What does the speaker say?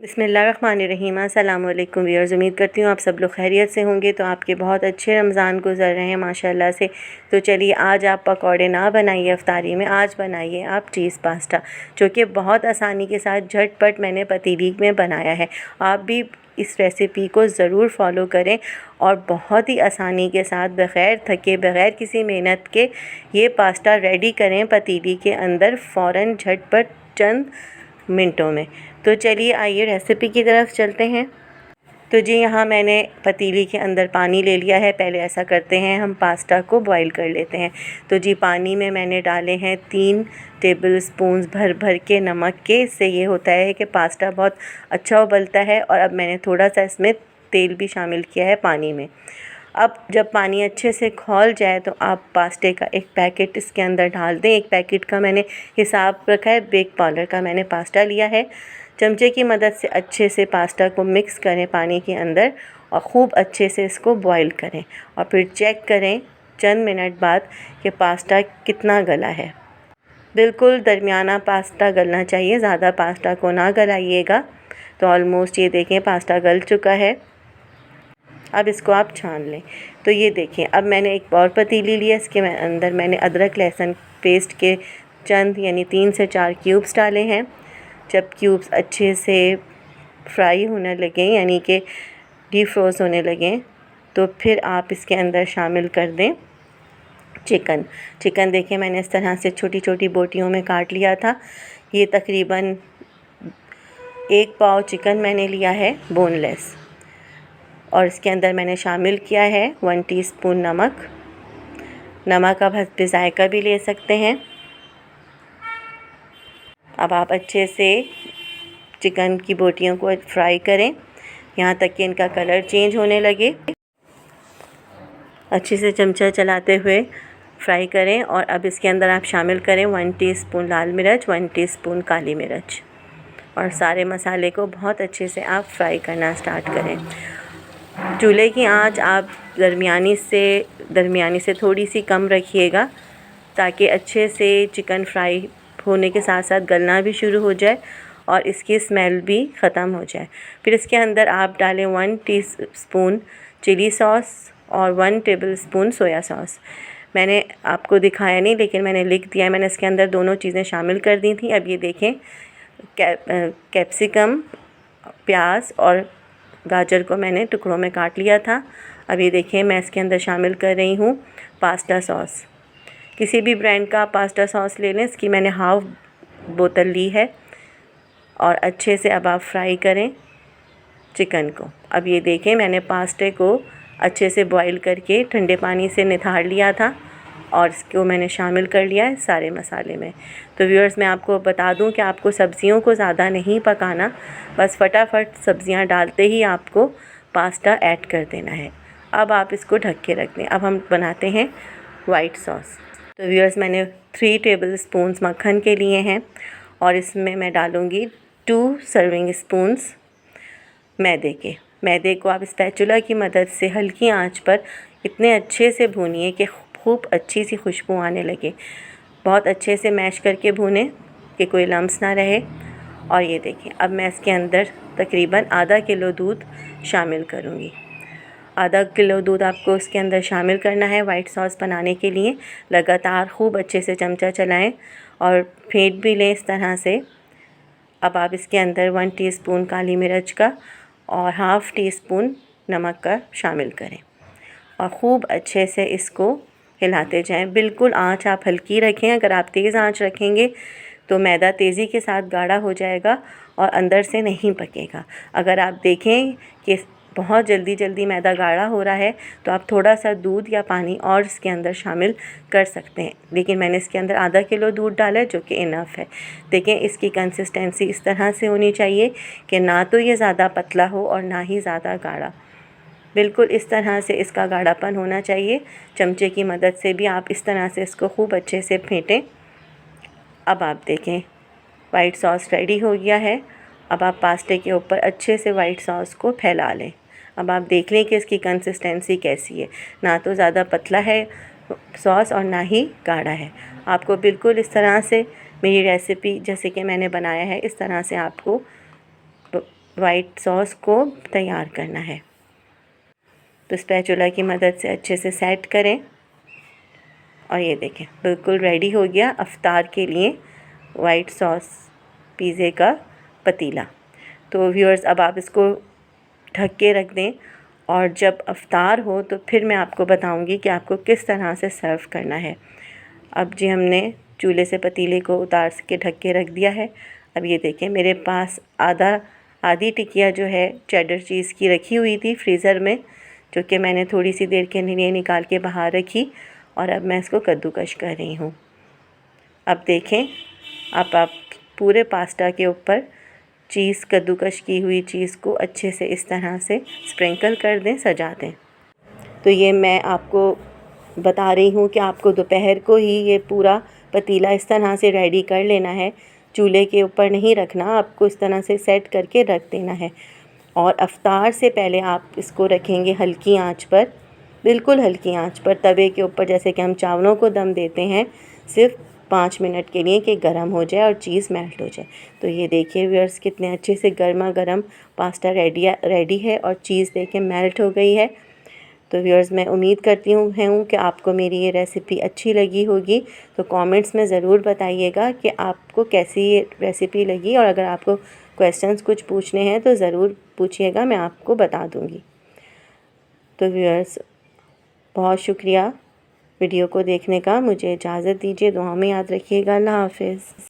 बिस्मिल्लाहिर्रहमानिर्रहीम। अस्सलाम वालेकुम व्यूअर्स, उम्मीद करती हूँ आप सब लोग खैरियत से होंगे। तो आपके बहुत अच्छे रमज़ान गुज़र रहे हैं माशाल्लाह से। तो चलिए, आज आप पकौड़े ना बनाइए इफ्तारी में, आज बनाइए आप चीज़ पास्ता, जो कि बहुत आसानी के साथ झटपट मैंने पतीली में बनाया है। आप भी इस रेसिपी को ज़रूर फॉलो करें और बहुत ही आसानी के साथ बग़ैर थके, बग़ैर किसी मेहनत के ये पास्ता रेडी करें पतीली के अंदर फ़ौरन, झटपट, चंद मिनटों में। तो चलिए आइए रेसिपी की तरफ चलते हैं। तो जी, यहाँ मैंने पतीली के अंदर पानी ले लिया है। पहले ऐसा करते हैं, हम पास्ता को बॉईल कर लेते हैं। तो जी, पानी में मैंने डाले हैं 3 टेबलस्पून भर भर के नमक के। इससे ये होता है कि पास्ता बहुत अच्छा उबलता है। और अब मैंने थोड़ा सा इसमें तेल भी शामिल किया है पानी में। अब जब पानी अच्छे से खौल जाए तो आप पास्ते का एक पैकेट इसके अंदर डाल दें। एक पैकेट का मैंने हिसाब रखा है, बेक पाउडर का मैंने पास्ता लिया है। चमचे की मदद से अच्छे से पास्ता को मिक्स करें पानी के अंदर और ख़ूब अच्छे से इसको बॉईल करें और फिर चेक करें चंद मिनट बाद कि पास्ता कितना गला है। बिल्कुल दरमियाना पास्ता गलना चाहिए, ज़्यादा पास्ता को ना गलाइएगा। तो ऑलमोस्ट ये देखें पास्ता गल चुका है। अब इसको आप छान लें। तो ये देखें, अब मैंने एक और पतीली ली है, इसके अंदर मैंने अदरक लहसुन पेस्ट के चंद यानी 3 से 4 क्यूब्स डाले हैं। जब क्यूब्स अच्छे से फ्राई होने लगें यानी कि डीफ्रोज़ होने लगें तो फिर आप इसके अंदर शामिल कर दें चिकन देखें, मैंने इस तरह से छोटी छोटी बोटियों में काट लिया था। ये तकरीबन 1 पाव चिकन मैंने लिया है बोनलेस। और इसके अंदर मैंने शामिल किया है 1 टीस्पून नमक। नमक आप हस्बे ज़ायका भी ले सकते हैं। अब आप अच्छे से चिकन की बोटियों को फ्राई करें यहाँ तक कि इनका कलर चेंज होने लगे। अच्छे से चमचा चलाते हुए फ्राई करें। और अब इसके अंदर आप शामिल करें 1 टीस्पून लाल मिर्च, 1 टीस्पून काली मिर्च और सारे मसाले को बहुत अच्छे से आप फ्राई करना स्टार्ट करें। चूल्हे की आंच आप दरमियानी से थोड़ी सी कम रखिएगा ताकि अच्छे से चिकन फ्राई होने के साथ साथ गलना भी शुरू हो जाए और इसकी स्मेल भी ख़त्म हो जाए। फिर इसके अंदर आप डालें 1 टीस्पून चिली सॉस और 1 टेबलस्पून सोया सॉस। मैंने आपको दिखाया नहीं लेकिन मैंने लिख दिया है, मैंने इसके अंदर दोनों चीज़ें शामिल कर दी थी। अब ये देखें, कैप्सिकम, प्याज और गाजर को मैंने टुकड़ों में काट लिया था। अब ये देखें, मैं इसके अंदर शामिल कर रही हूँ पास्ता सॉस। किसी भी ब्रांड का पास्ता सॉस ले लें, इसकी मैंने हाफ़ बोतल ली है। और अच्छे से अब आप फ्राई करें चिकन को। अब ये देखें, मैंने पास्ते को अच्छे से बॉईल करके ठंडे पानी से निथाड़ लिया था और इसको मैंने शामिल कर लिया है सारे मसाले में। तो व्यूअर्स, मैं आपको बता दूं कि आपको सब्ज़ियों को ज़्यादा नहीं पकाना, बस फटाफट सब्ज़ियां डालते ही आपको पास्ता ऐड कर देना है। अब आप इसको ढक के रख दें। अब हम बनाते हैं वाइट सॉस। तो व्यूअर्स, मैंने 3 टेबलस्पून मक्खन के लिए हैं और इसमें मैं डालूँगी 2 सर्विंग स्पून्स मैदे को आप स्पैचुला की मदद से हल्की आंच पर इतने अच्छे से भूनिए कि खूब अच्छी सी खुशबू आने लगे। बहुत अच्छे से मैश करके भूनें कि कोई लम्स ना रहे। और ये देखें, अब मैं इसके अंदर तकरीबन आधा किलो दूध शामिल करूँगी। आधा किलो दूध आपको इसके अंदर शामिल करना है वाइट सॉस बनाने के लिए। लगातार खूब अच्छे से चमचा चलाएं और फेंट भी लें इस तरह से। अब आप इसके अंदर 1 टीस्पून काली मिर्च का और हाफ़ टीस्पून नमक का शामिल करें और ख़ूब अच्छे से इसको हिलाते जाएं। बिल्कुल आंच आप हल्की रखें। अगर आप तेज़ आंच रखेंगे तो मैदा तेज़ी के साथ गाढ़ा हो जाएगा और अंदर से नहीं पकेगा। अगर आप देखें कि बहुत जल्दी मैदा गाढ़ा हो रहा है तो आप थोड़ा सा दूध या पानी और इसके अंदर शामिल कर सकते हैं, लेकिन मैंने इसके अंदर आधा किलो दूध डाला है जो कि इनफ है। देखें, इसकी कंसिस्टेंसी इस तरह से होनी चाहिए कि ना तो ये ज़्यादा पतला हो और ना ही ज़्यादा गाढ़ा। बिल्कुल इस तरह से इसका गाढ़ापन होना चाहिए। चमचे की मदद से भी आप इस तरह से इसको खूब अच्छे से फेंटें। अब आप देखें, वाइट सॉस रेडी हो गया है। अब आप पास्ते के ऊपर अच्छे से वाइट सॉस को फैला लें। अब आप देख लें कि इसकी कंसिस्टेंसी कैसी है, ना तो ज़्यादा पतला है सॉस और ना ही गाढ़ा है। आपको बिल्कुल इस तरह से मेरी रेसिपी जैसे कि मैंने बनाया है इस तरह से आपको वाइट सॉस को तैयार करना है। तो स्पैचुला की मदद से अच्छे से सेट करें और ये देखें बिल्कुल रेडी हो गया अफ्तार के लिए वाइट सॉस पिज़्ज़े का पतीला। तो व्यूअर्स अब आप इसको ढक के रख दें और जब अफ्तार हो तो फिर मैं आपको बताऊंगी कि आपको किस तरह से सर्व करना है। अब जी हमने चूल्हे से पतीले को उतार के ढक के रख दिया है। अब ये देखें मेरे पास आधी टिकिया जो है चेडर चीज़ की रखी हुई थी फ्रीज़र में, जो कि मैंने थोड़ी सी देर के लिए निकाल के बाहर रखी और अब मैं इसको कद्दूकश कर रही हूँ। अब देखें आप पूरे पास्ता के ऊपर चीज़ कद्दूकश की हुई चीज़ को अच्छे से इस तरह से स्प्रिंकल कर दें, सजा दें। तो ये मैं आपको बता रही हूँ कि आपको दोपहर को ही ये पूरा पतीला इस तरह से रेडी कर लेना है। चूल्हे के ऊपर नहीं रखना, आपको इस तरह से सेट करके रख देना है। और अफ्तार से पहले आप इसको रखेंगे हल्की आंच पर, बिल्कुल हल्की आंच पर तवे के ऊपर, जैसे कि हम चावलों को दम देते हैं, सिर्फ 5 मिनट के लिए कि गर्म हो जाए और चीज़ मेल्ट हो जाए। तो ये देखिए व्यूअर्स कितने अच्छे से गर्मा गर्म पास्ता रेडी है और चीज़ देखिए मेल्ट हो गई है। तो व्यूअर्स मैं उम्मीद करती हूँ कि आपको मेरी ये रेसिपी अच्छी लगी होगी। तो कमेंट्स में ज़रूर बताइएगा कि आपको कैसी ये रेसिपी लगी, और अगर आपको क्वेश्चंस कुछ पूछने हैं तो ज़रूर पूछिएगा, मैं आपको बता दूँगी। तो व्यूअर्स बहुत शुक्रिया वीडियो को देखने का। मुझे इजाज़त दीजिए, दुआ में याद रखिएगा। अल्लाह हाफ़िज़।